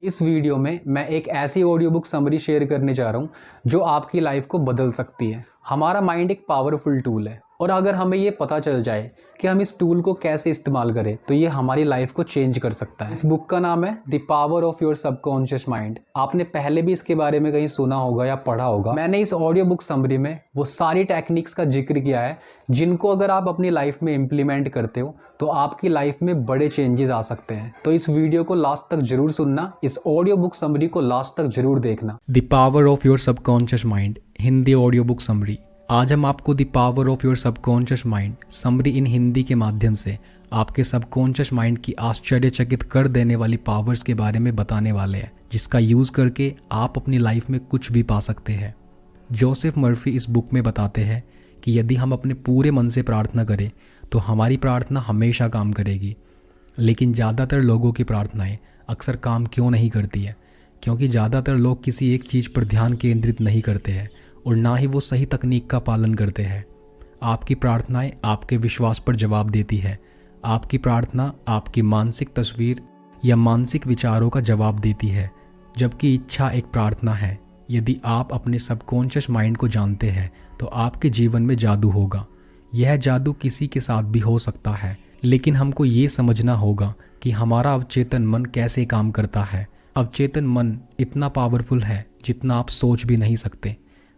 इस वीडियो में मैं एक ऐसी ऑडियो बुक समरी शेयर करने जा रहा हूँ जो आपकी लाइफ को बदल सकती है। हमारा माइंड एक पावरफुल टूल है और अगर हमें ये पता चल जाए कि हम इस टूल को कैसे इस्तेमाल करें तो ये हमारी लाइफ को चेंज कर सकता है। इस बुक का नाम है the power of your subconscious mind. आपने पहले भी इसके बारे में कहीं सुना होगा या पढ़ा होगा। मैंने इस ऑडियो बुक समरी में वो सारी टेक्निक्स का जिक्र किया है जिनको अगर आप अपनी लाइफ में इम्प्लीमेंट करते हो तो आपकी लाइफ में बड़े चेंजेस आ सकते हैं। तो इस वीडियो को लास्ट तक जरूर सुनना, इस ऑडियो बुक समरी को लास्ट तक जरूर देखना। The power of your subconscious mind Hindi audio book summary. आज हम आपको the power of your subconscious mind summary इन हिंदी के माध्यम से आपके सबकॉन्शियस माइंड की आश्चर्यचकित कर देने वाली पावर्स के बारे में बताने वाले हैं, जिसका यूज़ करके आप अपनी लाइफ में कुछ भी पा सकते हैं। जोसेफ मर्फी इस बुक में बताते हैं कि यदि हम अपने पूरे मन से प्रार्थना करें तो हमारी प्रार्थना हमेशा काम करेगी। लेकिन ज़्यादातर लोगों की प्रार्थनाएं अक्सर काम क्यों नहीं करती है? क्योंकि ज़्यादातर लोग किसी एक चीज़ पर ध्यान केंद्रित नहीं करते हैं और ना ही वो सही तकनीक का पालन करते हैं। आपकी प्रार्थनाएं आपके विश्वास पर जवाब देती है। आपकी प्रार्थना आपकी मानसिक तस्वीर या मानसिक विचारों का जवाब देती है, जबकि इच्छा एक प्रार्थना है। यदि आप अपने सबकॉन्शियस माइंड को जानते हैं तो आपके जीवन में जादू होगा। यह जादू किसी के साथ भी हो सकता है, लेकिन हमको ये समझना होगा कि हमारा अवचेतन मन कैसे काम करता है। अवचेतन मन इतना पावरफुल है जितना आप सोच भी नहीं सकते।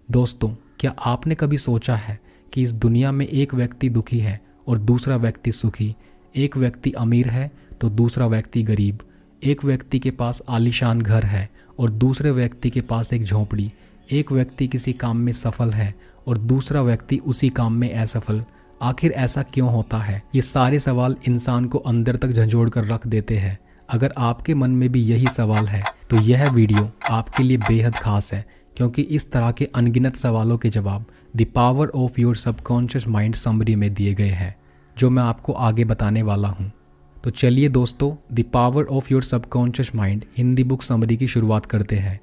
दोस्तों, क्या आपने कभी सोचा है कि इस दुनिया में एक व्यक्ति दुखी है और दूसरा व्यक्ति सुखी, एक व्यक्ति अमीर है तो दूसरा व्यक्ति गरीब, एक व्यक्ति के पास आलीशान घर है और दूसरे व्यक्ति के पास एक झोंपड़ी, एक व्यक्ति किसी काम में सफल है और दूसरा व्यक्ति उसी काम में असफल। आखिर ऐसा क्यों होता है? ये सारे सवाल इंसान को अंदर तक झंझोड़ कर रख देते हैं। अगर आपके मन में भी यही सवाल है तो यह वीडियो आपके लिए बेहद खास है, क्योंकि इस तरह के अनगिनत सवालों के जवाब the power of your subconscious mind summary में दिए गए हैं, जो मैं आपको आगे बताने वाला हूँ। तो चलिए दोस्तों, the power of your subconscious mind Hindi book summary की शुरुआत करते हैं।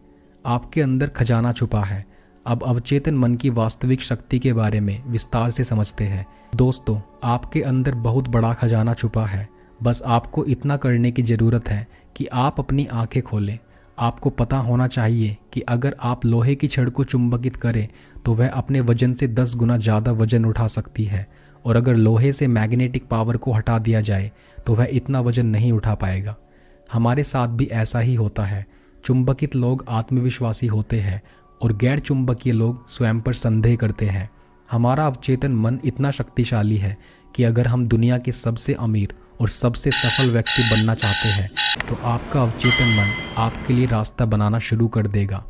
आपके अंदर खजाना छुपा है। अब अवचेतन मन की वास्तविक शक्ति के बारे में विस्तार से समझते हैं। दोस्तों, आपके अंदर बहुत बड़ा खजाना छुपा है। बस आपको इतना करने की ज़रूरत है कि आप अपनी आंखें खोलें। आपको पता होना चाहिए कि अगर आप लोहे की छड़ को चुंबकित करें तो वह अपने वजन से 10 गुना ज़्यादा वजन उठा सकती है, और अगर लोहे से मैग्नेटिक पावर को हटा दिया जाए तो वह इतना वजन नहीं उठा पाएगा। हमारे साथ भी ऐसा ही होता है। चुंबकित लोग आत्मविश्वासी होते हैं और गैर चुंबकीय लोग स्वयं पर संदेह करते हैं। हमारा अवचेतन मन इतना शक्तिशाली है कि अगर हम दुनिया के सबसे अमीर और सबसे सफल व्यक्ति बनना चाहते हैं तो आपका अवचेतन मन आपके लिए रास्ता बनाना शुरू कर देगा।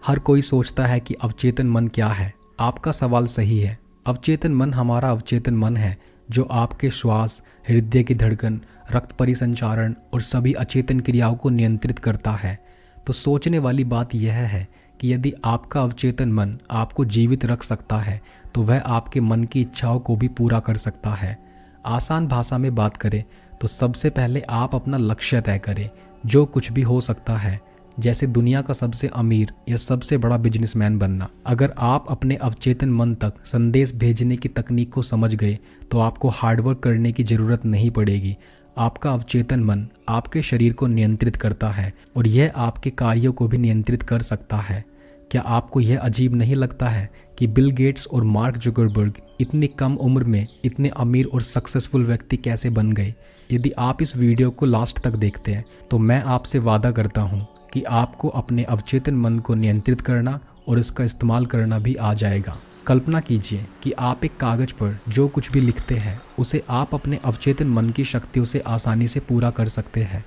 हर कोई सोचता है कि अवचेतन मन क्या है। आपका सवाल सही है। अवचेतन मन हमारा अवचेतन मन है जो आपके श्वास, हृदय की धड़कन, रक्त परिसंचारण और सभी अचेतन क्रियाओं को नियंत्रित करता है। तो सोचने वाली बात यह है कि यदि आपका अवचेतन मन आपको जीवित रख सकता है तो वह आपके मन की इच्छाओं को भी पूरा कर सकता है। आसान भाषा में बात करें तो सबसे पहले आप अपना लक्ष्य तय करें, जो कुछ भी हो सकता है, जैसे दुनिया का सबसे अमीर या सबसे बड़ा बिजनेसमैन बनना। अगर आप अपने अवचेतन मन तक संदेश भेजने की तकनीक को समझ गए तो आपको हार्डवर्क करने की ज़रूरत नहीं पड़ेगी। आपका अवचेतन मन आपके शरीर को नियंत्रित करता है और यह आपके कार्यों को भी नियंत्रित कर सकता है। क्या आपको यह अजीब नहीं लगता है कि बिल गेट्स और मार्क जुकरबर्ग इतनी कम उम्र में इतने अमीर और सक्सेसफुल व्यक्ति कैसे बन गए? यदि आप इस वीडियो को लास्ट तक देखते हैं तो मैं आपसे वादा करता हूँ कि आपको अपने अवचेतन मन को नियंत्रित करना और इसका इस्तेमाल करना भी आ जाएगा। कल्पना कीजिए कि आप एक कागज़ पर जो कुछ भी लिखते हैं उसे आप अपने अवचेतन मन की शक्तियों से आसानी से पूरा कर सकते हैं।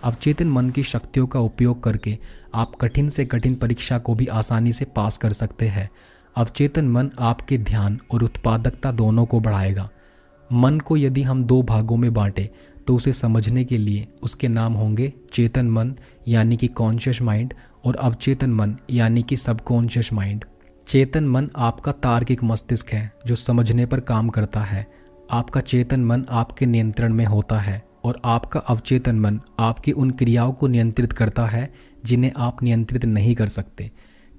अवचेतन मन की शक्तियों का उपयोग करके आप कठिन से कठिन परीक्षा को भी आसानी से पास कर सकते हैं। अवचेतन मन आपके ध्यान और उत्पादकता दोनों को बढ़ाएगा। मन को यदि हम 2 भागों में बांटें तो उसे समझने के लिए उसके नाम होंगे चेतन मन यानी कि कॉन्शियस माइंड और अवचेतन मन यानी कि सबकॉन्शियस माइंड। चेतन मन आपका तार्किक मस्तिष्क है जो समझने पर काम करता है। आपका चेतन मन आपके नियंत्रण में होता है और आपका अवचेतन मन आपकी उन क्रियाओं को नियंत्रित करता है जिन्हें आप नियंत्रित नहीं कर सकते।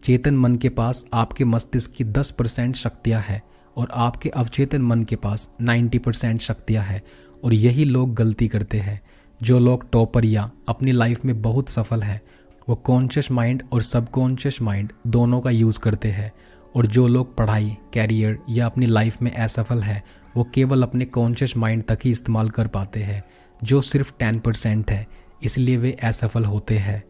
चेतन मन के पास आपके मस्तिष्क की 10% शक्तियाँ हैं और आपके अवचेतन मन के पास 90% शक्तियाँ हैं। और यही लोग गलती करते हैं। जो लोग टॉपर या अपनी लाइफ में बहुत सफल हैं वो कॉन्शियस माइंड और सबकॉन्शियस माइंड दोनों का यूज़ करते हैं, और जो लोग पढ़ाई, कैरियर या अपनी लाइफ में असफल है वो केवल अपने कॉन्शियस माइंड तक ही इस्तेमाल कर पाते हैं, जो सिर्फ 10% है, इसलिए वे असफल होते हैं।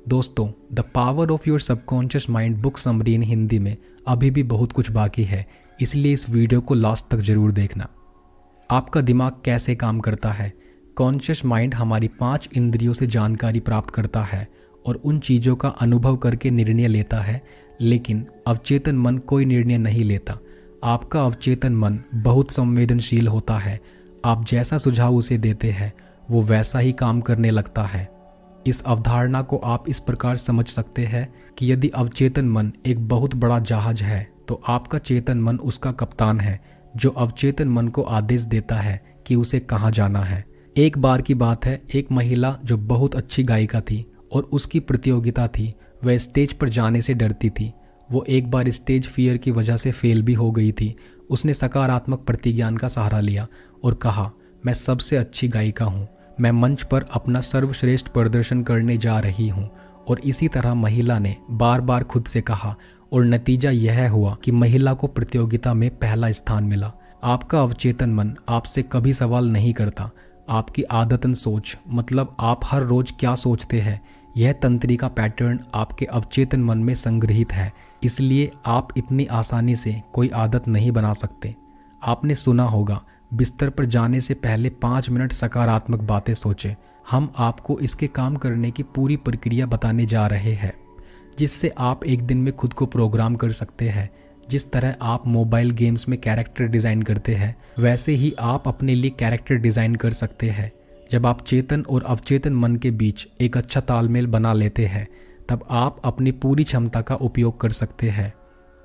दोस्तों, the power of your subconscious mind book summary इन हिंदी में अभी भी बहुत कुछ बाकी है, इसलिए इस वीडियो को लास्ट तक ज़रूर देखना। आपका दिमाग कैसे काम करता है? कॉन्शियस माइंड हमारी 5 इंद्रियों से जानकारी प्राप्त करता है और उन चीज़ों का अनुभव करके निर्णय लेता है, लेकिन अवचेतन मन कोई निर्णय नहीं लेता। आपका अवचेतन मन बहुत संवेदनशील होता है। आप जैसा सुझाव उसे देते हैं वो वैसा ही काम करने लगता है। इस अवधारणा को आप इस प्रकार समझ सकते हैं कि यदि अवचेतन मन एक बहुत बड़ा जहाज है तो आपका चेतन मन उसका कप्तान है, जो अवचेतन मन को आदेश देता है कि उसे कहाँ जाना है। एक बार की बात है, एक महिला जो बहुत अच्छी गायिका थी और उसकी प्रतियोगिता थी, वह स्टेज पर जाने से डरती थी। वो एक बार स्टेज फियर की वजह से फेल भी हो गई थी। उसने सकारात्मक प्रतिज्ञान का सहारा लिया और कहा, मैं सबसे अच्छी गायिका हूँ, मैं मंच पर अपना सर्वश्रेष्ठ प्रदर्शन करने जा रही हूँ। और इसी तरह महिला ने बार बार खुद से कहा और नतीजा यह हुआ कि महिला को प्रतियोगिता में पहला स्थान मिला। आपका अवचेतन मन आपसे कभी सवाल नहीं करता। आपकी आदतन सोच, मतलब आप हर रोज क्या सोचते हैं, यह तंत्रिका पैटर्न आपके अवचेतन मन में संग्रहित है, इसलिए आप इतनी आसानी से कोई आदत नहीं बना सकते। आपने सुना होगा, बिस्तर पर जाने से पहले 5 मिनट सकारात्मक बातें सोचें। हम आपको इसके काम करने की पूरी प्रक्रिया बताने जा रहे हैं, जिससे आप एक दिन में खुद को प्रोग्राम कर सकते हैं। जिस तरह आप मोबाइल गेम्स में कैरेक्टर डिज़ाइन करते हैं, वैसे ही आप अपने लिए कैरेक्टर डिज़ाइन कर सकते हैं। जब आप चेतन और अवचेतन मन के बीच एक अच्छा तालमेल बना लेते हैं, तब आप अपनी पूरी क्षमता का उपयोग कर सकते हैं।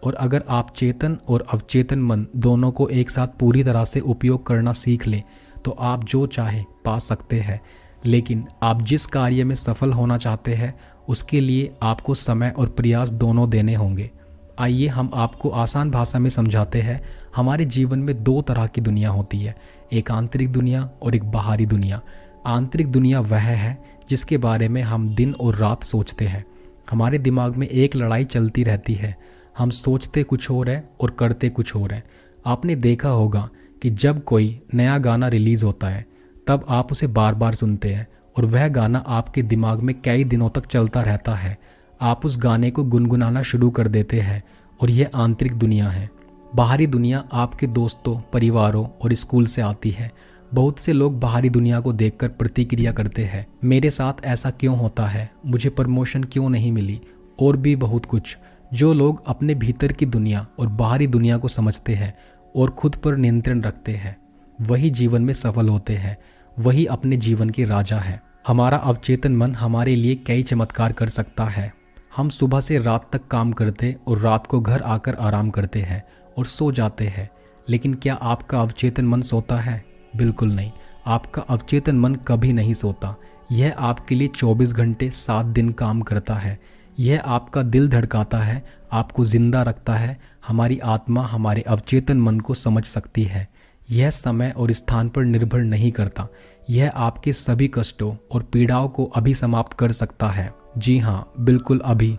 और अगर आप चेतन और अवचेतन मन दोनों को एक साथ पूरी तरह से उपयोग करना सीख लें, तो आप जो चाहे पा सकते हैं। लेकिन आप जिस कार्य में सफल होना चाहते हैं, उसके लिए आपको समय और प्रयास दोनों देने होंगे। आइए हम आपको आसान भाषा में समझाते हैं। हमारे जीवन में 2 तरह की दुनिया होती है, एक आंतरिक दुनिया और एक बाहरी दुनिया। आंतरिक दुनिया वह है जिसके बारे में हम दिन और रात सोचते हैं। हमारे दिमाग में एक लड़ाई चलती रहती है, हम सोचते कुछ और है और करते कुछ और है। आपने देखा होगा कि जब कोई नया गाना रिलीज़ होता है तब आप उसे बार बार सुनते हैं और वह गाना आपके दिमाग में कई दिनों तक चलता रहता है। आप उस गाने को गुनगुनाना शुरू कर देते हैं और यह आंतरिक दुनिया है। बाहरी दुनिया आपके दोस्तों, परिवारों और स्कूल से आती है। बहुत से लोग बाहरी दुनिया को देखकर प्रतिक्रिया करते हैं, मेरे साथ ऐसा क्यों होता है, मुझे प्रमोशन क्यों नहीं मिली, और भी बहुत कुछ। जो लोग अपने भीतर की दुनिया और बाहरी दुनिया को समझते हैं और खुद पर नियंत्रण रखते हैं, वही जीवन में सफल होते हैं, वही अपने जीवन के राजा है। हमारा अवचेतन मन हमारे लिए कई चमत्कार कर सकता है। हम सुबह से रात तक काम करते और रात को घर आकर आराम करते हैं और सो जाते हैं, लेकिन क्या आपका अवचेतन मन सोता है? बिल्कुल नहीं। आपका अवचेतन मन कभी नहीं सोता। यह आपके लिए 24 घंटे 7 दिन काम करता है। यह आपका दिल धड़काता है, आपको जिंदा रखता है। हमारी आत्मा हमारे अवचेतन मन को समझ सकती है। यह समय और स्थान पर निर्भर नहीं करता। यह आपके सभी कष्टों और पीड़ाओं को अभी समाप्त कर सकता है। जी हाँ, बिल्कुल अभी।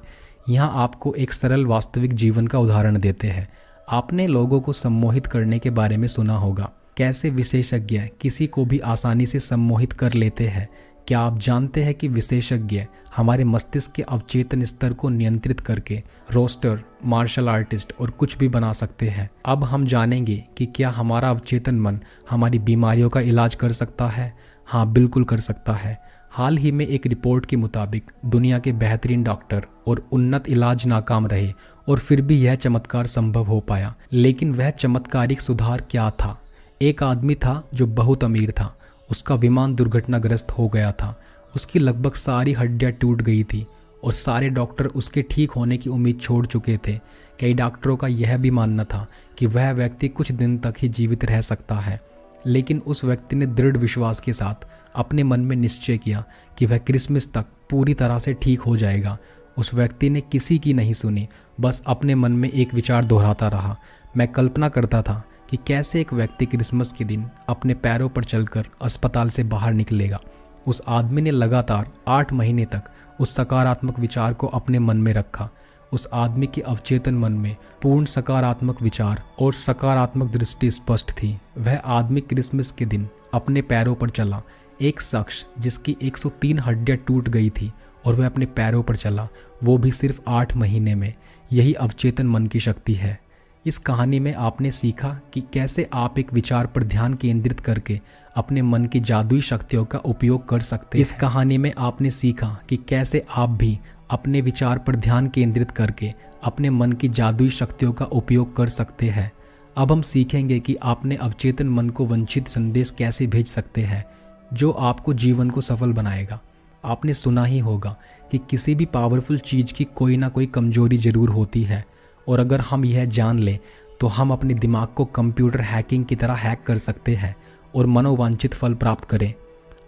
यहाँ आपको एक सरल वास्तविक जीवन का उदाहरण देते हैं। आपने लोगों को सम्मोहित करने के बारे में सुना होगा, कैसे विशेषज्ञ किसी को भी आसानी से सम्मोहित कर लेते हैं। क्या आप जानते हैं कि विशेषज्ञ हमारे मस्तिष्क के अवचेतन स्तर को नियंत्रित करके रोस्टर, मार्शल आर्टिस्ट और कुछ भी बना सकते हैं। अब हम जानेंगे कि क्या हमारा अवचेतन मन हमारी बीमारियों का इलाज कर सकता है। हाँ, बिल्कुल कर सकता है। हाल ही में एक रिपोर्ट के मुताबिक दुनिया के बेहतरीन डॉक्टर और उन्नत इलाज नाकाम रहे और फिर भी यह चमत्कार संभव हो पाया। लेकिन वह चमत्कारिक सुधार क्या था? एक आदमी था जो बहुत अमीर था। उसका विमान दुर्घटनाग्रस्त हो गया था। उसकी लगभग सारी हड्डियां टूट गई थी और सारे डॉक्टर उसके ठीक होने की उम्मीद छोड़ चुके थे। कई डॉक्टरों का यह भी मानना था कि वह व्यक्ति कुछ दिन तक ही जीवित रह सकता है। लेकिन उस व्यक्ति ने दृढ़ विश्वास के साथ अपने मन में निश्चय किया कि वह क्रिसमस तक पूरी तरह से ठीक हो जाएगा। उस व्यक्ति ने किसी की नहीं सुनी, बस अपने मन में एक विचार दोहराता रहा। मैं कल्पना करता था कि कैसे एक व्यक्ति क्रिसमस के दिन अपने पैरों पर चलकर अस्पताल से बाहर निकलेगा। उस आदमी ने लगातार 8 महीने तक उस सकारात्मक विचार को अपने मन में रखा। उस आदमी के अवचेतन मन में पूर्ण सकारात्मक विचार और सकारात्मक दृष्टि स्पष्ट थी। वह आदमी क्रिसमस के दिन अपने पैरों पर चला। एक शख्स जिसकी 103 हड्डियां टूट गई थी और वह अपने पैरों पर चला, वो भी सिर्फ 8 महीने में। यही अवचेतन मन की शक्ति है। इस कहानी में आपने सीखा कि कैसे आप एक विचार पर ध्यान केंद्रित करके अपने मन की जादुई शक्तियों का उपयोग कर सकते हैं। इस कहानी में आपने सीखा कि कैसे आप भी अपने विचार पर ध्यान केंद्रित करके अपने मन की जादुई शक्तियों का उपयोग कर सकते हैं। अब हम सीखेंगे कि आपने अवचेतन मन को वांछित संदेश कैसे भेज सकते हैं जो आपको जीवन को सफल बनाएगा। आपने सुना ही होगा कि किसी भी पावरफुल चीज़ की कोई ना कोई कमजोरी जरूर होती है, और अगर हम यह जान लें तो हम अपने दिमाग को कंप्यूटर हैकिंग की तरह हैक कर सकते हैं और मनोवांछित फल प्राप्त करें।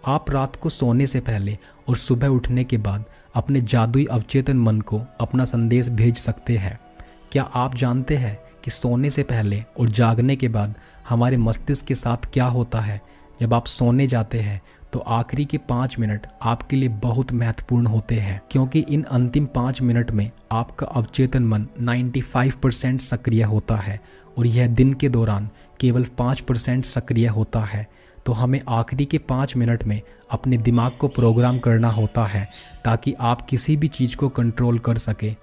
आप रात को सोने से पहले और सुबह उठने के बाद अपने जादुई अवचेतन मन को अपना संदेश भेज सकते हैं। क्या आप जानते हैं कि सोने से पहले और जागने के बाद हमारे मस्तिष्क के साथ क्या होता है? जब आप सोने जाते हैं तो आखिरी के 5 मिनट आपके लिए बहुत महत्वपूर्ण होते हैं, क्योंकि इन अंतिम 5 मिनट में आपका अवचेतन मन 95% सक्रिय होता है और यह दिन के दौरान केवल 5% सक्रिय होता है। तो हमें आखिरी के 5 मिनट में अपने दिमाग को प्रोग्राम करना होता है ताकि आप किसी भी चीज़ को कंट्रोल कर सके।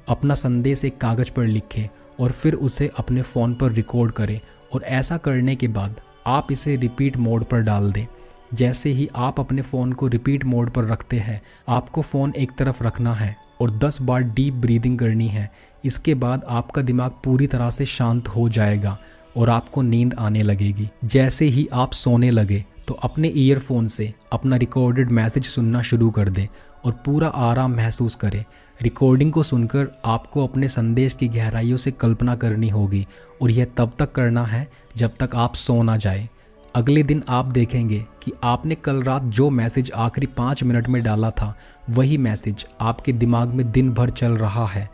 अपना संदेश एक कागज़ पर लिखें और फिर उसे अपने फ़ोन पर रिकॉर्ड करें, और ऐसा करने के बाद आप इसे रिपीट मोड पर डाल दें। जैसे ही आप अपने फ़ोन को रिपीट मोड पर रखते हैं, आपको फ़ोन एक तरफ रखना है और 10 बार डीप ब्रीदिंग करनी है। इसके बाद आपका दिमाग पूरी तरह से शांत हो जाएगा और आपको नींद आने लगेगी। जैसे ही आप सोने लगे तो अपने ईयरफोन से अपना रिकॉर्डेड मैसेज सुनना शुरू कर दें और पूरा आराम महसूस करें। रिकॉर्डिंग को सुनकर आपको अपने संदेश की गहराइयों से कल्पना करनी होगी, और यह तब तक करना है जब तक आप सो ना जाए। अगले दिन आप देखेंगे कि आपने कल रात जो मैसेज आखिरी 5 मिनट में डाला था, वही मैसेज आपके दिमाग में दिन भर चल रहा है।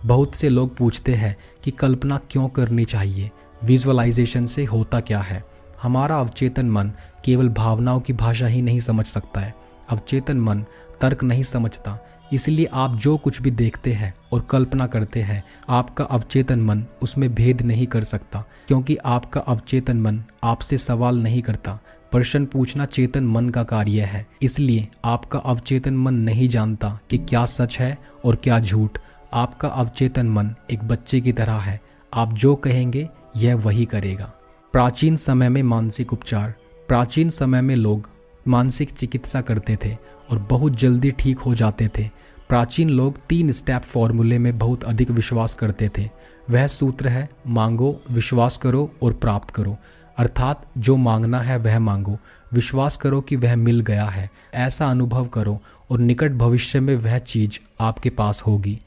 बहुत से लोग पूछते हैं कि कल्पना क्यों करनी चाहिए, विजुअलाइजेशन से होता क्या है? हमारा अवचेतन मन केवल भावनाओं की भाषा ही नहीं समझ सकता है। अवचेतन मन तर्क नहीं समझता, इसलिए आप जो कुछ भी देखते हैं और कल्पना करते हैं, आपका अवचेतन मन उसमें भेद नहीं कर सकता, क्योंकि आपका अवचेतन मन आपसे सवाल नहीं करता। प्रश्न पूछना चेतन मन का कार्य है, इसलिए आपका अवचेतन मन नहीं जानता कि क्या सच है और क्या झूठ। आपका अवचेतन मन एक बच्चे की तरह है, आप जो कहेंगे यह वही करेगा। प्राचीन समय में मानसिक उपचार। प्राचीन समय में लोग मानसिक चिकित्सा करते थे और बहुत जल्दी ठीक हो जाते थे। प्राचीन लोग 3 स्टेप फॉर्मूले में बहुत अधिक विश्वास करते थे। वह सूत्र है, मांगो, विश्वास करो और प्राप्त करो। अर्थात जो मांगना है वह मांगो, विश्वास करो कि वह मिल गया है, ऐसा अनुभव करो और निकट भविष्य में वह चीज़ आपके पास होगी।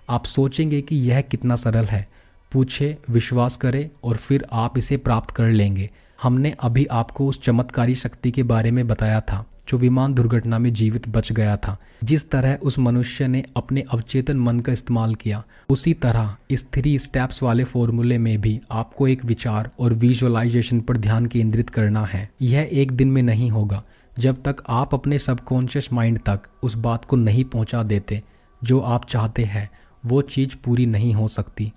आप सोचेंगे कि यह कितना सरल है। पूछे, विश्वास करें और फिर आप इसे प्राप्त कर लेंगे। हमने अभी आपको उस चमत्कारी शक्ति के बारे में बताया था जो विमान दुर्घटना में जीवित बच गया था। जिस तरह उस मनुष्य ने अपने अवचेतन मन का इस्तेमाल किया, उसी तरह इस 3 स्टेप्स वाले फॉर्मूले में भी आपको एक विचार और विजुअलाइजेशन पर ध्यान केंद्रित करना है। यह एक दिन में नहीं होगा। जब तक आप अपने सबकॉन्शियस माइंड तक उस बात को नहीं पहुंचा देते जो आप चाहते हैं, वो चीज़ पूरी नहीं हो सकती।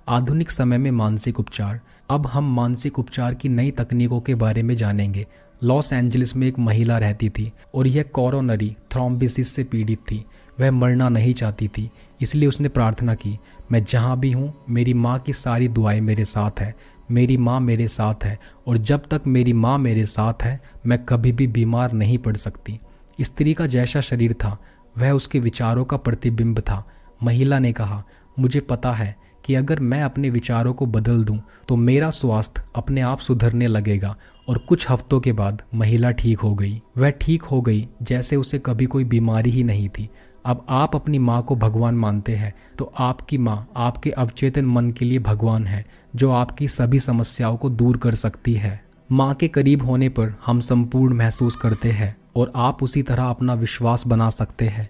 आधुनिक समय में मानसिक उपचार। अब हम मानसिक उपचार की नई तकनीकों के बारे में जानेंगे। लॉस एंजलिस में एक महिला रहती थी और यह कोरोनरी थ्रोम्बिसिस से पीड़ित थी। वह मरना नहीं चाहती थी, इसलिए उसने प्रार्थना की, मैं जहाँ भी हूँ मेरी माँ की सारी दुआएं मेरे साथ है। मेरी माँ मेरे साथ है और जब तक मेरी माँ मेरे साथ है मैं कभी भी बीमार नहीं पड़ सकती। स्त्री का जैसा शरीर था वह उसके विचारों का प्रतिबिंब था। महिला ने कहा, मुझे पता है कि अगर मैं अपने विचारों को बदल दूं तो मेरा स्वास्थ्य अपने आप सुधरने लगेगा। और कुछ हफ्तों के बाद महिला ठीक हो गई। वह ठीक हो गई जैसे उसे कभी कोई बीमारी ही नहीं थी। अब आप अपनी माँ को भगवान मानते हैं तो आपकी माँ आपके अवचेतन मन के लिए भगवान है जो आपकी सभी समस्याओं को दूर कर सकती है। माँ के करीब होने पर हम संपूर्ण महसूस करते हैं और आप उसी तरह अपना विश्वास बना सकते हैं।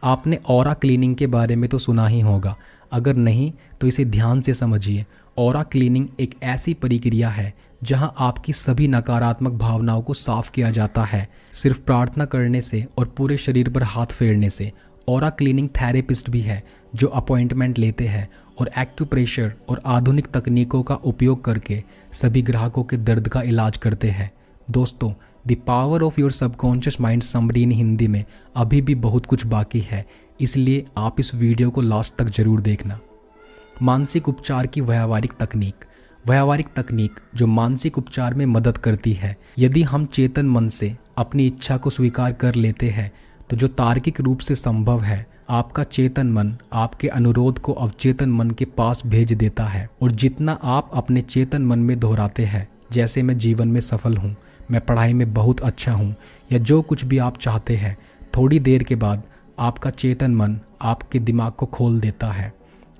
आपने ऑरा क्लीनिंग के बारे में तो सुना ही होगा, अगर नहीं तो इसे ध्यान से समझिए। ऑरा क्लीनिंग एक ऐसी प्रक्रिया है जहां आपकी सभी नकारात्मक भावनाओं को साफ किया जाता है सिर्फ प्रार्थना करने से और पूरे शरीर पर हाथ फेरने से। ऑरा क्लीनिंग थेरेपिस्ट भी है जो अपॉइंटमेंट लेते हैं और एक्यूप्रेशर और आधुनिक तकनीकों का उपयोग करके सभी ग्राहकों के दर्द का इलाज करते हैं। दोस्तों, the power of your subconscious mind summary इन हिंदी में अभी भी बहुत कुछ बाकी है, इसलिए आप इस वीडियो को लास्ट तक जरूर देखना। मानसिक उपचार की व्यावहारिक तकनीक जो मानसिक उपचार में मदद करती है। यदि हम चेतन मन से अपनी इच्छा को स्वीकार कर लेते हैं तो जो तार्किक रूप से संभव है, आपका चेतन मन आपके अनुरोध को अवचेतन मन के पास भेज देता है। और जितना आप अपने चेतन मन में दोहराते हैं, जैसे मैं जीवन में सफल हूँ, मैं पढ़ाई में बहुत अच्छा हूँ, या जो कुछ भी आप चाहते हैं, थोड़ी देर के बाद आपका चेतन मन आपके दिमाग को खोल देता है।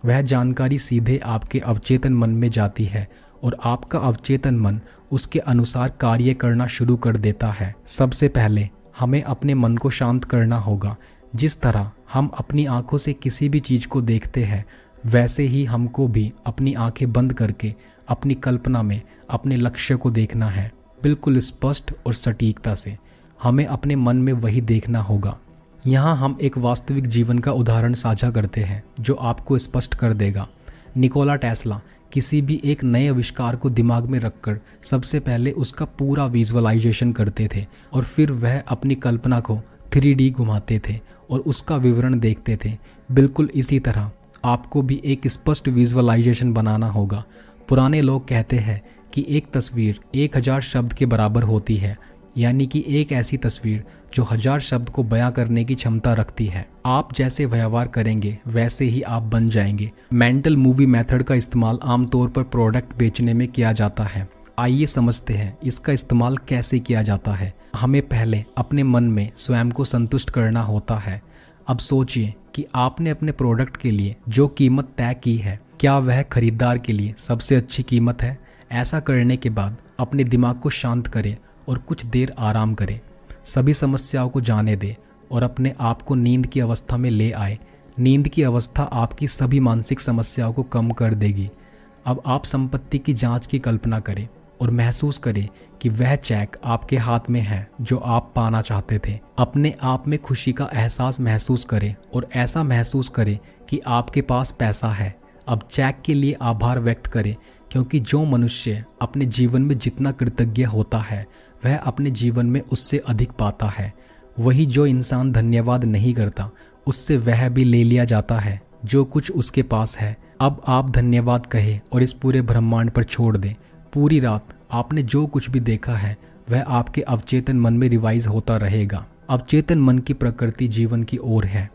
वह जानकारी सीधे आपके अवचेतन मन में जाती है और आपका अवचेतन मन उसके अनुसार कार्य करना शुरू कर देता है। सबसे पहले हमें अपने मन को शांत करना होगा। जिस तरह हम अपनी आंखों से किसी भी चीज़ को देखते हैं, वैसे ही हमको भी अपनी आंखें बंद करके अपनी कल्पना में अपने लक्ष्य को देखना है, बिल्कुल स्पष्ट और सटीकता से। हमें अपने मन में वही देखना होगा। यहाँ हम एक वास्तविक जीवन का उदाहरण साझा करते हैं जो आपको स्पष्ट कर देगा। निकोला टेस्ला किसी भी एक नए आविष्कार को दिमाग में रखकर सबसे पहले उसका पूरा विजुअलाइजेशन करते थे और फिर वह अपनी कल्पना को 3D घुमाते थे और उसका विवरण देखते थे। बिल्कुल इसी तरह आपको भी एक स्पष्ट विजुअलाइजेशन बनाना होगा। पुराने लोग कहते हैं कि एक तस्वीर 1000 शब्द के बराबर होती है, यानी कि एक ऐसी तस्वीर जो 1000 शब्द को बयां करने की क्षमता रखती है। आप जैसे व्यवहार करेंगे वैसे ही आप बन जाएंगे। मेंटल मूवी मेथड का इस्तेमाल आमतौर पर प्रोडक्ट बेचने में किया जाता है। आइए समझते हैं इसका इस्तेमाल कैसे किया जाता है। हमें पहले अपने मन में स्वयं को संतुष्ट करना होता है। अब सोचिए कि आपने अपने प्रोडक्ट के लिए जो कीमत तय की है, क्या वह खरीदार के लिए सबसे अच्छी कीमत है? ऐसा करने के बाद अपने दिमाग को शांत करें और कुछ देर आराम करें। सभी समस्याओं को जाने दें और अपने आप को नींद की अवस्था में ले आए। नींद की अवस्था आपकी सभी मानसिक समस्याओं को कम कर देगी। अब आप संपत्ति की जांच की कल्पना करें और महसूस करें कि वह चेक आपके हाथ में है जो आप पाना चाहते थे। अपने आप में खुशी का एहसास महसूस करें और ऐसा महसूस करें कि आपके पास पैसा है। अब चेक के लिए आभार व्यक्त करें, क्योंकि जो मनुष्य अपने जीवन में जितना कृतज्ञ होता है वह अपने जीवन में उससे अधिक पाता है। वही जो इंसान धन्यवाद नहीं करता, उससे वह भी ले लिया जाता है जो कुछ उसके पास है। अब आप धन्यवाद कहें और इस पूरे ब्रह्मांड पर छोड़ दें। पूरी रात आपने जो कुछ भी देखा है वह आपके अवचेतन मन में रिवाइज होता रहेगा। अवचेतन मन की प्रकृति जीवन की ओर है।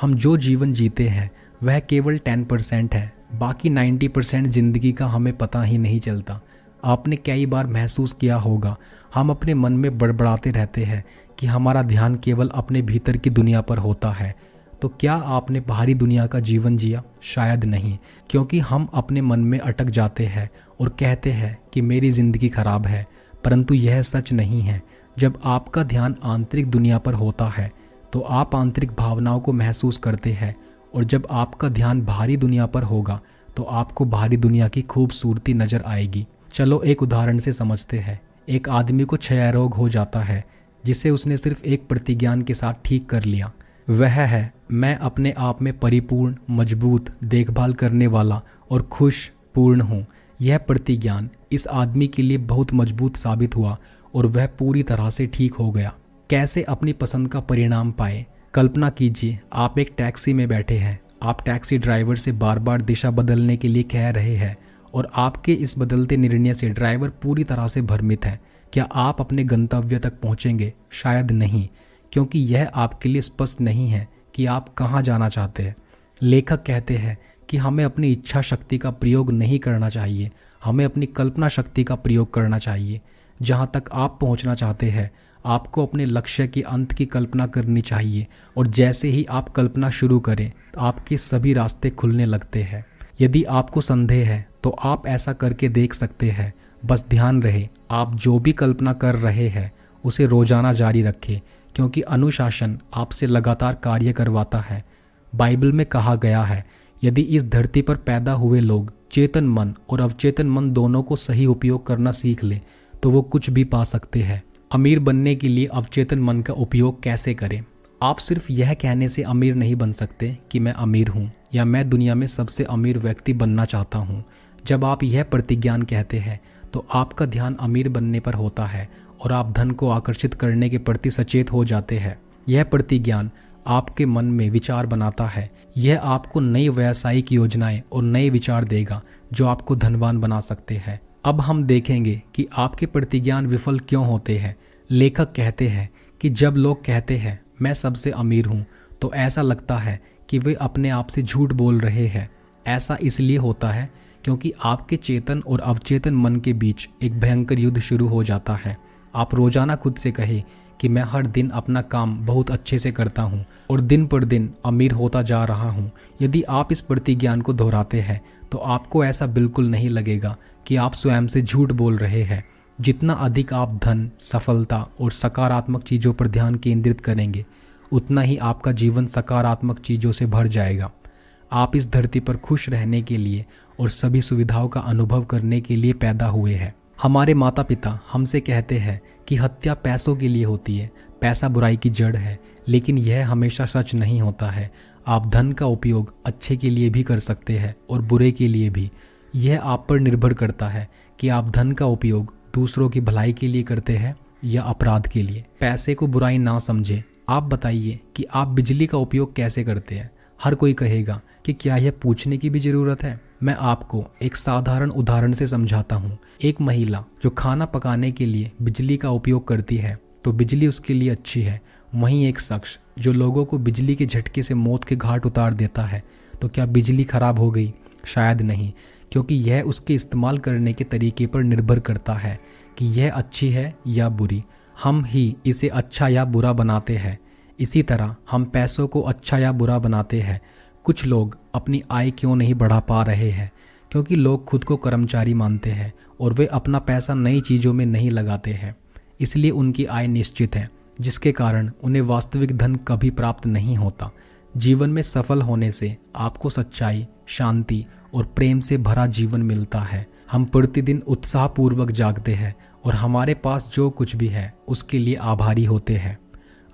हम जो जीवन जीते हैं वह केवल 10% है, बाकी 90% जिंदगी का हमें पता ही नहीं चलता। आपने कई बार महसूस किया होगा, हम अपने मन में बड़बड़ाते रहते हैं कि हमारा ध्यान केवल अपने भीतर की दुनिया पर होता है। तो क्या आपने बाहरी दुनिया का जीवन जिया? शायद नहीं, क्योंकि हम अपने मन में अटक जाते हैं और कहते हैं कि मेरी ज़िंदगी खराब है। परंतु यह सच नहीं है। जब आपका ध्यान आंतरिक दुनिया पर होता है तो आप आंतरिक भावनाओं को महसूस करते हैं, और जब आपका ध्यान बाहरी दुनिया पर होगा तो आपको बाहरी दुनिया की खूबसूरती नज़र आएगी। चलो एक उदाहरण से समझते हैं। एक आदमी को क्षय रोग हो जाता है, जिसे उसने सिर्फ एक प्रतिज्ञान के साथ ठीक कर लिया। वह है, मैं अपने आप में परिपूर्ण, मजबूत, देखभाल करने वाला और खुश पूर्ण हूँ। यह प्रतिज्ञान इस आदमी के लिए बहुत मजबूत साबित हुआ और वह पूरी तरह से ठीक हो गया। कैसे अपनी पसंद का परिणाम पाए? कल्पना कीजिए, आप एक टैक्सी में बैठे हैं। आप टैक्सी ड्राइवर से बार बार दिशा बदलने के लिए कह रहे हैं और आपके इस बदलते निर्णय से ड्राइवर पूरी तरह से भ्रमित है। क्या आप अपने गंतव्य तक पहुंचेंगे? शायद नहीं, क्योंकि यह आपके लिए स्पष्ट नहीं है कि आप कहां जाना चाहते हैं। लेखक कहते हैं कि हमें अपनी इच्छा शक्ति का प्रयोग नहीं करना चाहिए, हमें अपनी कल्पना शक्ति का प्रयोग करना चाहिए। जहां तक आप पहुंचना चाहते हैं, आपको अपने लक्ष्य के अंत की कल्पना करनी चाहिए, और जैसे ही आप कल्पना शुरू करें आपके सभी रास्ते खुलने लगते हैं। यदि आपको संदेह है तो आप ऐसा करके देख सकते हैं। बस ध्यान रहे, आप जो भी कल्पना कर रहे हैं उसे रोजाना जारी रखें, क्योंकि अनुशासन आपसे लगातार कार्य करवाता है। बाइबल में कहा गया है यदि इस धरती पर पैदा हुए लोग चेतन मन और अवचेतन मन दोनों को सही उपयोग करना सीख ले तो वो कुछ भी पा सकते हैं। अमीर बनने के लिए अवचेतन मन का उपयोग कैसे करें? आप सिर्फ यह कहने से अमीर नहीं बन सकते कि मैं अमीर हूँ या मैं दुनिया में सबसे अमीर व्यक्ति बनना चाहता हूँ। जब आप यह प्रतिज्ञान कहते हैं तो आपका ध्यान अमीर बनने पर होता है और आप धन को आकर्षित करने के प्रति सचेत हो जाते हैं। यह प्रतिज्ञान आपके मन में विचार बनाता है। यह आपको नई व्यावसायिक योजनाएं और नए विचार देगा जो आपको धनवान बना सकते हैं। अब हम देखेंगे कि आपके प्रतिज्ञान विफल क्यों होते हैं। लेखक कहते हैं कि जब लोग कहते हैं मैं सबसे अमीर हूँ तो ऐसा लगता है कि वे अपने आप से झूठ बोल रहे हैं। ऐसा इसलिए होता है क्योंकि आपके चेतन और अवचेतन मन के बीच एक भयंकर युद्ध शुरू हो जाता है। आप रोजाना खुद से कहें कि मैं हर दिन अपना काम बहुत अच्छे से करता हूँ और दिन पर दिन अमीर होता जा रहा हूँ। यदि आप इस प्रतिज्ञान को दोहराते हैं तो आपको ऐसा बिल्कुल नहीं लगेगा कि आप स्वयं से झूठ बोल रहे हैं। जितना अधिक आप धन, सफलता और सकारात्मक चीज़ों पर ध्यान केंद्रित करेंगे उतना ही आपका जीवन सकारात्मक चीज़ों से भर जाएगा। आप इस धरती पर खुश रहने के लिए और सभी सुविधाओं का अनुभव करने के लिए पैदा हुए हैं। हमारे माता पिता हमसे कहते हैं कि हत्या पैसों के लिए होती है, पैसा बुराई की जड़ है, लेकिन यह हमेशा सच नहीं होता है। आप धन का उपयोग अच्छे के लिए भी कर सकते हैं और बुरे के लिए भी। यह आप पर निर्भर करता है कि आप धन का उपयोग दूसरों की भलाई के लिए करते हैं या अपराध के लिए। पैसे को बुराई ना समझे। आप बताइए कि आप बिजली का उपयोग कैसे करते हैं। हर कोई कहेगा कि क्या यह पूछने की भी ज़रूरत है। मैं आपको एक साधारण उदाहरण से समझाता हूँ। एक महिला जो खाना पकाने के लिए बिजली का उपयोग करती है तो बिजली उसके लिए अच्छी है। वहीं एक शख्स जो लोगों को बिजली के झटके से मौत के घाट उतार देता है तो क्या बिजली खराब हो गई? शायद नहीं, क्योंकि यह उसके इस्तेमाल करने के तरीके पर निर्भर करता है कि यह अच्छी है या बुरी। हम ही इसे अच्छा या बुरा बनाते हैं। इसी तरह हम पैसों को अच्छा या बुरा बनाते हैं। कुछ लोग अपनी आय क्यों नहीं बढ़ा पा रहे हैं? क्योंकि लोग खुद को कर्मचारी मानते हैं और वे अपना पैसा नई चीज़ों में नहीं लगाते हैं। इसलिए उनकी आय निश्चित है, जिसके कारण उन्हें वास्तविक धन कभी प्राप्त नहीं होता। जीवन में सफल होने से आपको सच्चाई, शांति और प्रेम से भरा जीवन मिलता है। हम प्रतिदिन उत्साहपूर्वक जागते हैं और हमारे पास जो कुछ भी है उसके लिए आभारी होते हैं।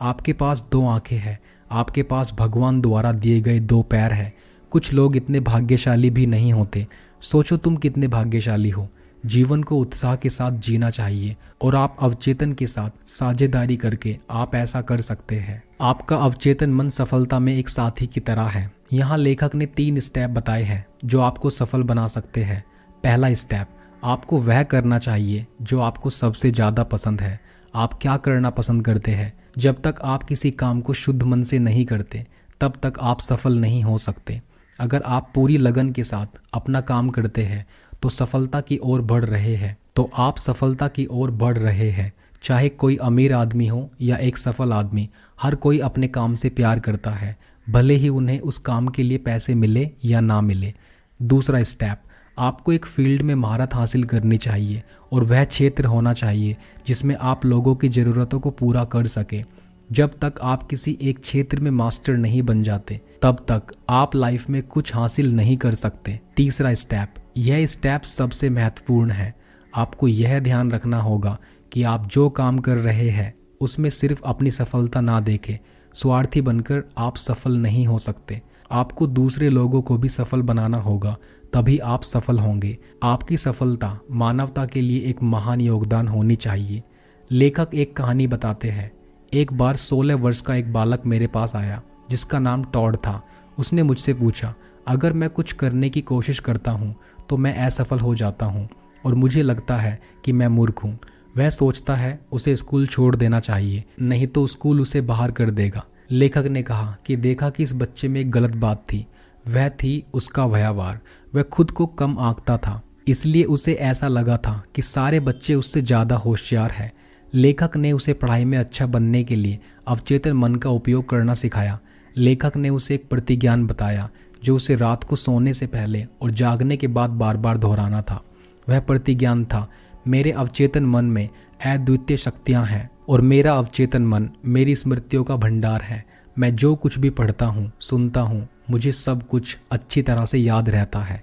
आपके पास 2 आंखें हैं, आपके पास भगवान द्वारा दिए गए 2 पैर हैं। कुछ लोग इतने भाग्यशाली भी नहीं होते। सोचो तुम कितने भाग्यशाली हो। जीवन को उत्साह के साथ जीना चाहिए और आप अवचेतन के साथ साझेदारी करके आप ऐसा कर सकते हैं। आपका अवचेतन मन सफलता में एक साथी की तरह है। यहाँ लेखक ने 3 स्टेप बताए हैं जो आपको सफल बना सकते हैं। पहला स्टेप, आपको वह करना चाहिए जो आपको सबसे ज़्यादा पसंद है। आप क्या करना पसंद करते हैं? जब तक आप किसी काम को शुद्ध मन से नहीं करते तब तक आप सफल नहीं हो सकते। अगर आप पूरी लगन के साथ अपना काम करते हैं तो सफलता की ओर बढ़ रहे हैं, तो आप सफलता की ओर बढ़ रहे हैं। चाहे कोई अमीर आदमी हो या एक सफल आदमी, हर कोई अपने काम से प्यार करता है, भले ही उन्हें उस काम के लिए पैसे मिले या ना मिले। दूसरा स्टेप, आपको एक फील्ड में महारत हासिल करनी चाहिए और वह क्षेत्र होना चाहिए जिसमें आप लोगों की ज़रूरतों को पूरा कर सके। जब तक आप किसी एक क्षेत्र में मास्टर नहीं बन जाते तब तक आप लाइफ में कुछ हासिल नहीं कर सकते। तीसरा स्टेप, यह स्टेप सबसे महत्वपूर्ण है। आपको यह ध्यान रखना होगा कि आप जो काम कर रहे हैं उसमें सिर्फ अपनी सफलता ना देखें। स्वार्थी बनकर आप सफल नहीं हो सकते। आपको दूसरे लोगों को भी सफल बनाना होगा, तभी आप सफल होंगे। आपकी सफलता मानवता के लिए एक महान योगदान होनी चाहिए। लेखक एक कहानी बताते हैं। एक बार 16 वर्ष का एक बालक मेरे पास आया जिसका नाम टॉड था। उसने मुझसे पूछा, अगर मैं कुछ करने की कोशिश करता हूँ तो मैं असफल हो जाता हूँ और मुझे लगता है कि मैं मूर्ख हूँ। वह सोचता है उसे स्कूल छोड़ देना चाहिए, नहीं तो स्कूल उसे बाहर कर देगा। लेखक ने कहा कि देखा कि इस बच्चे में एक गलत बात थी। वह थी उसका व्यवहार। वह खुद को कम आंकता था, इसलिए उसे ऐसा लगा था कि सारे बच्चे उससे ज़्यादा होशियार हैं। लेखक ने उसे पढ़ाई में अच्छा बनने के लिए अवचेतन मन का उपयोग करना सिखाया। लेखक ने उसे एक प्रतिज्ञान बताया जो उसे रात को सोने से पहले और जागने के बाद बार बार दोहराना था। वह प्रतिज्ञान था, मेरे अवचेतन मन में अद्वितीय शक्तियाँ हैं और मेरा अवचेतन मन मेरी स्मृतियों का भंडार है। मैं जो कुछ भी पढ़ता हूँ, सुनता हूँ, मुझे सब कुछ अच्छी तरह से याद रहता है।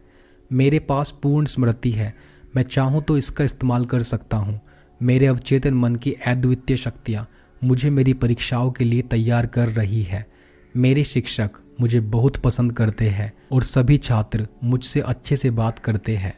मेरे पास पूर्ण स्मृति है, मैं चाहूँ तो इसका इस्तेमाल कर सकता हूँ। मेरे अवचेतन मन की अद्वितीय शक्तियाँ मुझे मेरी परीक्षाओं के लिए तैयार कर रही है। मेरे शिक्षक मुझे बहुत पसंद करते हैं और सभी छात्र मुझसे अच्छे से बात करते हैं।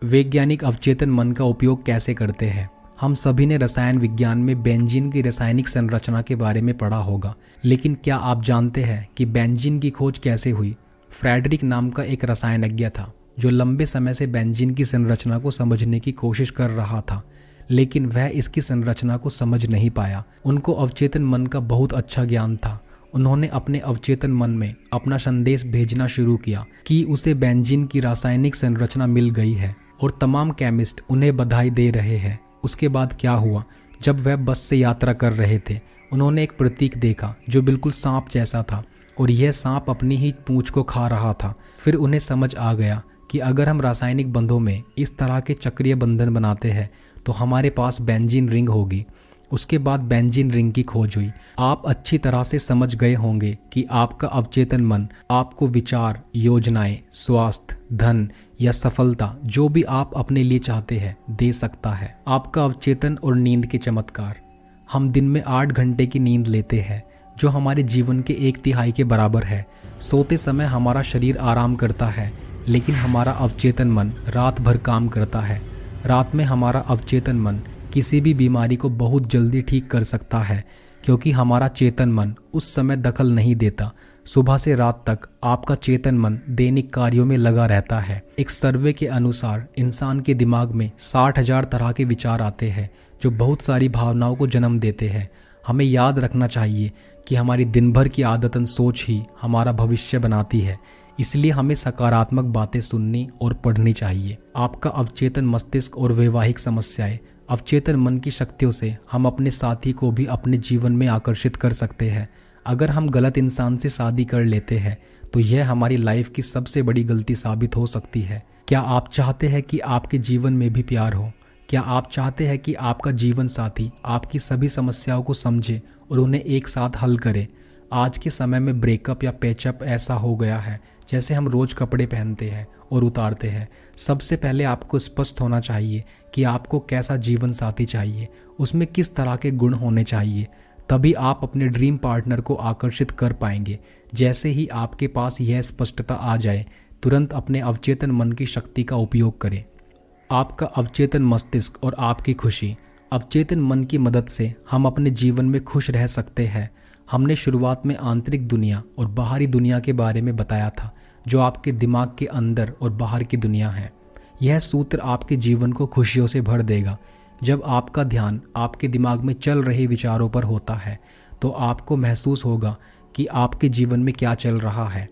वैज्ञानिक अवचेतन मन का उपयोग कैसे करते हैं? हम सभी ने रसायन विज्ञान में बेंजीन की रासायनिक संरचना के बारे में पढ़ा होगा, लेकिन क्या आप जानते हैं कि बेंजीन की खोज कैसे हुई? फ्रेडरिक नाम का एक रसायनज्ञ था जो लंबे समय से बेंजीन की संरचना को समझने की कोशिश कर रहा था, लेकिन वह इसकी संरचना को समझ नहीं पाया। उनको अवचेतन मन का बहुत अच्छा ज्ञान था। उन्होंने अपने अवचेतन मन में अपना संदेश भेजना शुरू किया कि उसे बेंजीन की रासायनिक संरचना मिल गई है और तमाम केमिस्ट उन्हें बधाई दे रहे हैं। उसके बाद क्या हुआ? जब वह बस से यात्रा कर रहे थे, उन्होंने एक प्रतीक देखा जो बिल्कुल सांप जैसा था और यह सांप अपनी ही पूंछ को खा रहा था। फिर उन्हें समझ आ गया कि अगर हम रासायनिक बंधों में इस तरह के चक्रीय बंधन बनाते हैं तो हमारे पास बेंजीन रिंग होगी। उसके बाद बेंजीन रिंग की खोज हुई। आप अच्छी तरह से समझ गए होंगे कि आपका अवचेतन मन आपको विचार, योजनाएं, स्वास्थ्य, धन या सफलता जो भी आप अपने लिए चाहते हैं दे सकता है। आपका अवचेतन और नींद के चमत्कार। हम दिन में 8 घंटे की नींद लेते हैं जो हमारे जीवन के 1/3 के बराबर है। सोते समय हमारा शरीर आराम करता है, लेकिन हमारा अवचेतन मन रात भर काम करता है। रात में हमारा अवचेतन मन किसी भी बीमारी को बहुत जल्दी ठीक कर सकता है, क्योंकि हमारा चेतन मन उस समय दखल नहीं देता। सुबह से रात तक आपका चेतन मन दैनिक कार्यों में लगा रहता है। एक सर्वे के अनुसार इंसान के दिमाग में 60,000 तरह के विचार आते हैं जो बहुत सारी भावनाओं को जन्म देते हैं। हमें याद रखना चाहिए कि हमारी दिन भर की आदतन सोच ही हमारा भविष्य बनाती है, इसलिए हमें सकारात्मक बातें सुननी और पढ़नी चाहिए। आपका अवचेतन मस्तिष्क और वैवाहिक समस्याएं। अवचेतन मन की शक्तियों से हम अपने साथी को भी अपने जीवन में आकर्षित कर सकते हैं। अगर हम गलत इंसान से शादी कर लेते हैं तो यह हमारी लाइफ की सबसे बड़ी गलती साबित हो सकती है। क्या आप चाहते हैं कि आपके जीवन में भी प्यार हो? क्या आप चाहते हैं कि आपका जीवन साथी आपकी सभी समस्याओं को समझे और उन्हें एक साथ हल करे? आज के समय में ब्रेकअप या पैचअप ऐसा हो गया है जैसे हम रोज कपड़े पहनते हैं और उतारते हैं। सबसे पहले आपको स्पष्ट होना चाहिए कि आपको कैसा जीवन साथी चाहिए, उसमें किस तरह के गुण होने चाहिए। तभी आप अपने ड्रीम पार्टनर को आकर्षित कर पाएंगे। जैसे ही आपके पास यह स्पष्टता आ जाए, तुरंत अपने अवचेतन मन की शक्ति का उपयोग करें। आपका अवचेतन मस्तिष्क और आपकी खुशी। अवचेतन मन की मदद से हम अपने जीवन में खुश रह सकते हैं। हमने शुरुआत में आंतरिक दुनिया और बाहरी दुनिया के बारे में बताया था, जो आपके दिमाग के अंदर और बाहर की दुनिया है। यह सूत्र आपके जीवन को खुशियों से भर देगा। जब आपका ध्यान आपके दिमाग में चल रहे विचारों पर होता है तो आपको महसूस होगा कि आपके जीवन में क्या चल रहा है।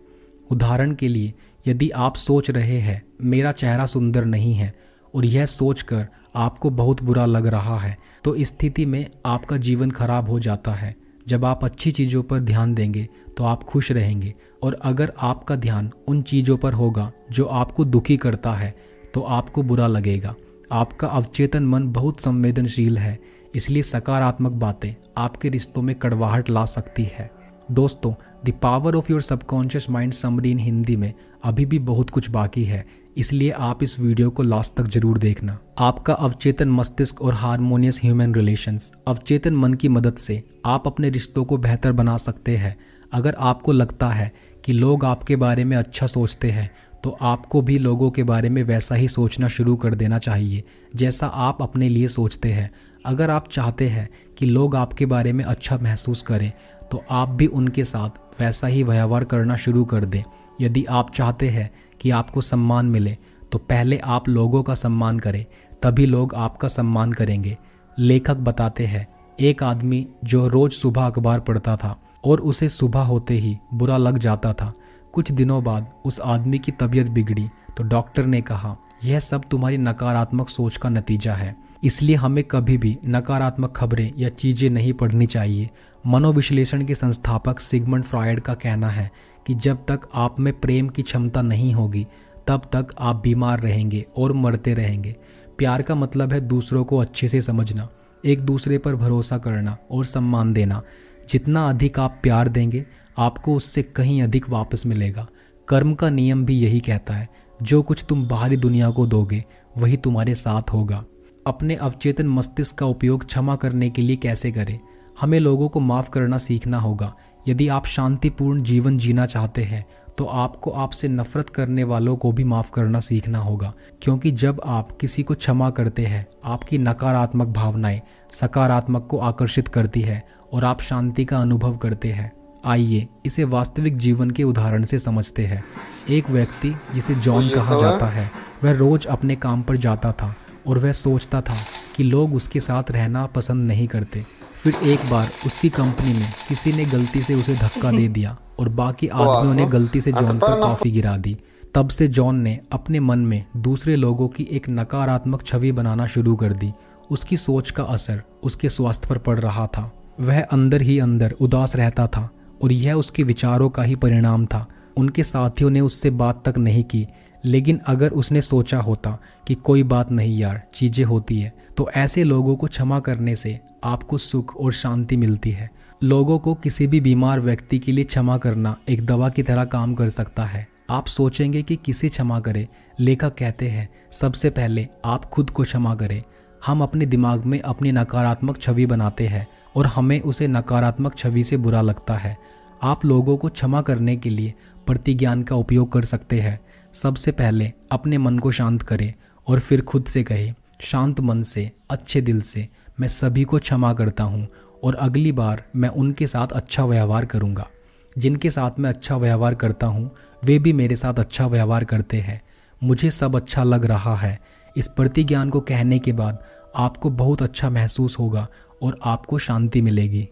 उदाहरण के लिए, यदि आप सोच रहे हैं मेरा चेहरा सुंदर नहीं है और यह सोचकर आपको बहुत बुरा लग रहा है, तो इस स्थिति में आपका जीवन खराब हो जाता है। जब आप अच्छी चीज़ों पर ध्यान देंगे तो आप खुश रहेंगे, और अगर आपका ध्यान उन चीज़ों पर होगा जो आपको दुखी करता है तो आपको बुरा लगेगा। आपका अवचेतन मन बहुत संवेदनशील है, इसलिए सकारात्मक बातें आपके रिश्तों में कड़वाहट ला सकती है। दोस्तों, the power of your subconscious mind summary इन हिंदी में अभी भी बहुत कुछ बाकी है, इसलिए आप इस वीडियो को लास्ट तक जरूर देखना। आपका अवचेतन मस्तिष्क और हार्मोनियस ह्यूमन रिलेशंस। अवचेतन मन की मदद से आप अपने रिश्तों को बेहतर बना सकते हैं। अगर आपको लगता है कि लोग आपके बारे में अच्छा सोचते हैं तो आपको भी लोगों के बारे में वैसा ही सोचना शुरू कर देना चाहिए जैसा आप अपने लिए सोचते हैं। अगर आप चाहते हैं कि लोग आपके बारे में अच्छा महसूस करें तो आप भी उनके साथ वैसा ही व्यवहार करना शुरू कर दें। यदि आप चाहते हैं कि आपको सम्मान मिले तो पहले आप लोगों का सम्मान करें, तभी लोग आपका सम्मान करेंगे। लेखक बताते हैं, एक आदमी जो रोज सुबह अखबार पढ़ता था और उसे सुबह होते ही बुरा लग जाता था। कुछ दिनों बाद उस आदमी की तबीयत बिगड़ी तो डॉक्टर ने कहा, यह सब तुम्हारी नकारात्मक सोच का नतीजा है, इसलिए हमें कभी भी नकारात्मक खबरें या चीज़ें नहीं पढ़नी चाहिए। मनोविश्लेषण के संस्थापक सिगमंड फ्रॉयड का कहना है कि जब तक आप में प्रेम की क्षमता नहीं होगी तब तक आप बीमार रहेंगे और मरते रहेंगे। प्यार का मतलब है दूसरों को अच्छे से समझना, एक दूसरे पर भरोसा करना और सम्मान देना। जितना अधिक आप प्यार देंगे, आपको उससे कहीं अधिक वापस मिलेगा। कर्म का नियम भी यही कहता है, जो कुछ तुम बाहरी दुनिया को दोगे वही तुम्हारे साथ होगा। अपने अवचेतन मस्तिष्क का उपयोग क्षमा करने के लिए कैसे करें? हमें लोगों को माफ़ करना सीखना होगा। यदि आप शांतिपूर्ण जीवन जीना चाहते हैं तो आपको आपसे नफरत करने वालों को भी माफ़ करना सीखना होगा, क्योंकि जब आप किसी को क्षमा करते हैं आपकी नकारात्मक भावनाएं सकारात्मक को आकर्षित करती है और आप शांति का अनुभव करते हैं। आइए इसे वास्तविक जीवन के उदाहरण से समझते हैं। एक व्यक्ति जिसे जॉन कहा जाता है, वह रोज अपने काम पर जाता था और वह सोचता था कि लोग उसके साथ रहना पसंद नहीं करते। फिर एक बार उसकी कंपनी में किसी ने गलती से उसे धक्का दे दिया और बाकी आदमियों ने गलती से जॉन पर कॉफ़ी गिरा दी। तब से जॉन ने अपने मन में दूसरे लोगों की एक नकारात्मक छवि बनाना शुरू कर दी। उसकी सोच का असर उसके स्वास्थ्य पर पड़ रहा था। वह अंदर ही अंदर उदास रहता था और यह उसके विचारों का ही परिणाम था। उनके साथियों ने उससे बात तक नहीं की, लेकिन अगर उसने सोचा होता कि कोई बात नहीं यार, चीज़ें होती है, तो ऐसे लोगों को क्षमा करने से आपको सुख और शांति मिलती है। लोगों को किसी भी बीमार व्यक्ति के लिए क्षमा करना एक दवा की तरह काम कर सकता है। आप सोचेंगे कि किसे क्षमा करें? लेखक कहते हैं सबसे पहले आप खुद को क्षमा करें। हम अपने दिमाग में अपनी नकारात्मक छवि बनाते हैं और हमें उसे नकारात्मक छवि से बुरा लगता है। आप लोगों को क्षमा करने के लिए प्रतिज्ञान का उपयोग कर सकते हैं। सबसे पहले अपने मन को शांत करें और फिर खुद से कहें शांत मन से, अच्छे दिल से, मैं सभी को क्षमा करता हूँ और अगली बार मैं उनके साथ अच्छा व्यवहार करूँगा। जिनके साथ मैं अच्छा व्यवहार करता हूँ वे भी मेरे साथ अच्छा व्यवहार करते हैं। मुझे सब अच्छा लग रहा है। इस प्रतिज्ञान को कहने के बाद आपको बहुत अच्छा महसूस होगा और आपको शांति मिलेगी।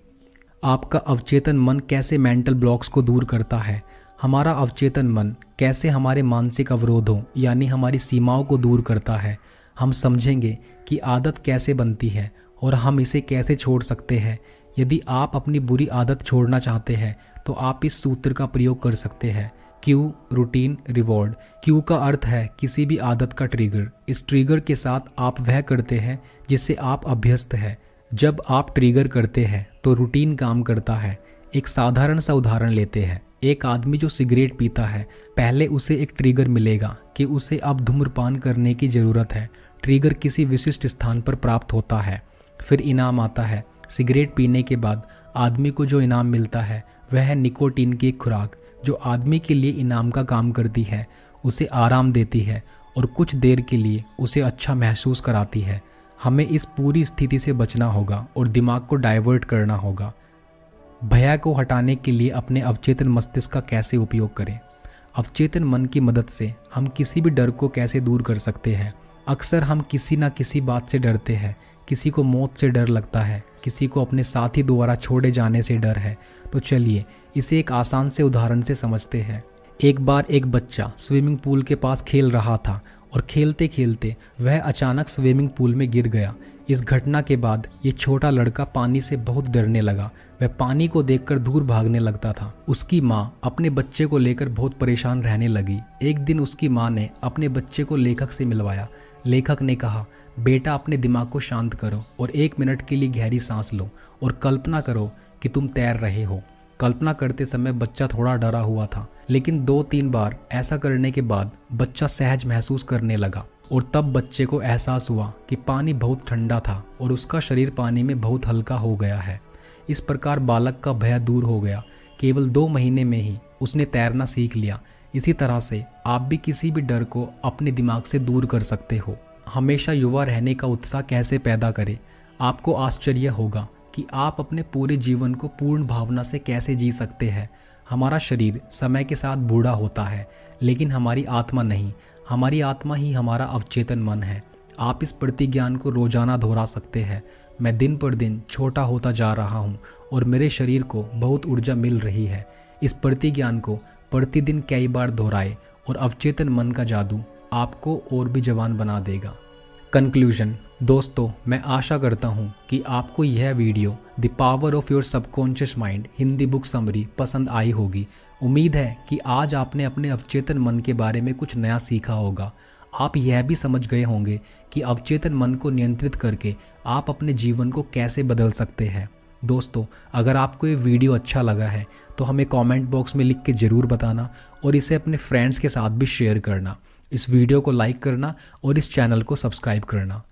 आपका अवचेतन मन कैसे मेंटल ब्लॉक्स को दूर करता है? हमारा अवचेतन मन कैसे हमारे मानसिक अवरोधों यानी हमारी सीमाओं को दूर करता है। हम समझेंगे कि आदत कैसे बनती है और हम इसे कैसे छोड़ सकते हैं। यदि आप अपनी बुरी आदत छोड़ना चाहते हैं तो आप इस सूत्र का प्रयोग कर सकते हैं, क्यू रूटीन रिवॉर्ड। क्यू का अर्थ है किसी भी आदत का ट्रिगर। इस ट्रिगर के साथ आप वह करते हैं जिससे आप अभ्यस्त हैं। जब आप ट्रिगर करते हैं तो रूटीन काम करता है। एक साधारण सा उदाहरण लेते हैं। एक आदमी जो सिगरेट पीता है, पहले उसे एक ट्रिगर मिलेगा कि उसे अब धूम्रपान करने की ज़रूरत है। ट्रिगर किसी विशिष्ट स्थान पर प्राप्त होता है। फिर इनाम आता है। सिगरेट पीने के बाद आदमी को जो इनाम मिलता है वह है निकोटीन की एक खुराक, जो आदमी के लिए इनाम का काम करती है, उसे आराम देती है और कुछ देर के लिए उसे अच्छा महसूस कराती है। हमें इस पूरी स्थिति से बचना होगा और दिमाग को डाइवर्ट करना होगा। भय को हटाने के लिए अपने अवचेतन मस्तिष्क का कैसे उपयोग करें? अवचेतन मन की मदद से हम किसी भी डर को कैसे दूर कर सकते हैं? अक्सर हम किसी ना किसी बात से डरते हैं। किसी को मौत से डर लगता है, किसी को अपने साथी द्वारा छोड़े जाने से डर है। तो चलिए इसे एक आसान से उदाहरण से समझते हैं। एक बार एक बच्चा स्विमिंग पूल के पास खेल रहा था और खेलते खेलते वह अचानक स्विमिंग पूल में गिर गया। इस घटना के बाद ये छोटा लड़का पानी से बहुत डरने लगा। वह पानी को देखकर दूर भागने लगता था। उसकी माँ अपने बच्चे को लेकर बहुत परेशान रहने लगी। एक दिन उसकी माँ ने अपने बच्चे को लेखक से मिलवाया। लेखक ने कहा, बेटा अपने दिमाग को शांत करो और 1 मिनट के लिए गहरी सांस लो और कल्पना करो कि तुम तैर रहे हो। कल्पना करते समय बच्चा थोड़ा डरा हुआ था, लेकिन 2-3 बार ऐसा करने के बाद बच्चा सहज महसूस करने लगा और तब बच्चे को एहसास हुआ कि पानी बहुत ठंडा था और उसका शरीर पानी में बहुत हल्का हो गया है। इस प्रकार बालक का भय दूर हो गया। केवल 2 महीने में ही उसने तैरना सीख लिया। इसी तरह से आप भी किसी भी डर को अपने दिमाग से दूर कर सकते हो। हमेशा युवा रहने का उत्साह कैसे पैदा करें? आपको आश्चर्य होगा कि आप अपने पूरे जीवन को पूर्ण भावना से कैसे जी सकते हैं। हमारा शरीर समय के साथ बूढ़ा होता है, लेकिन हमारी आत्मा नहीं। हमारी आत्मा ही हमारा अवचेतन मन है। आप इस प्रतिज्ञान को रोजाना दोहरा सकते हैं। मैं दिन पर दिन छोटा होता जा रहा हूँ और मेरे शरीर को बहुत ऊर्जा मिल रही है। इस प्रतिज्ञान को प्रतिदिन कई बार दोहराए और अवचेतन मन का जादू आपको और भी जवान बना देगा। कंक्लूजन। दोस्तों, मैं आशा करता हूँ कि आपको यह video the power of your subconscious mind Hindi book summary पसंद आई होगी। उम्मीद है कि आज आपने अपने अवचेतन मन के बारे में कुछ नया सीखा होगा। आप यह भी समझ गए होंगे कि अवचेतन मन को नियंत्रित करके आप अपने जीवन को कैसे बदल सकते हैं। दोस्तों, अगर आपको ये वीडियो अच्छा लगा है तो हमें कमेंट बॉक्स में लिख के ज़रूर बताना और इसे अपने फ्रेंड्स के साथ भी शेयर करना। इस वीडियो को लाइक करना और इस चैनल को सब्सक्राइब करना।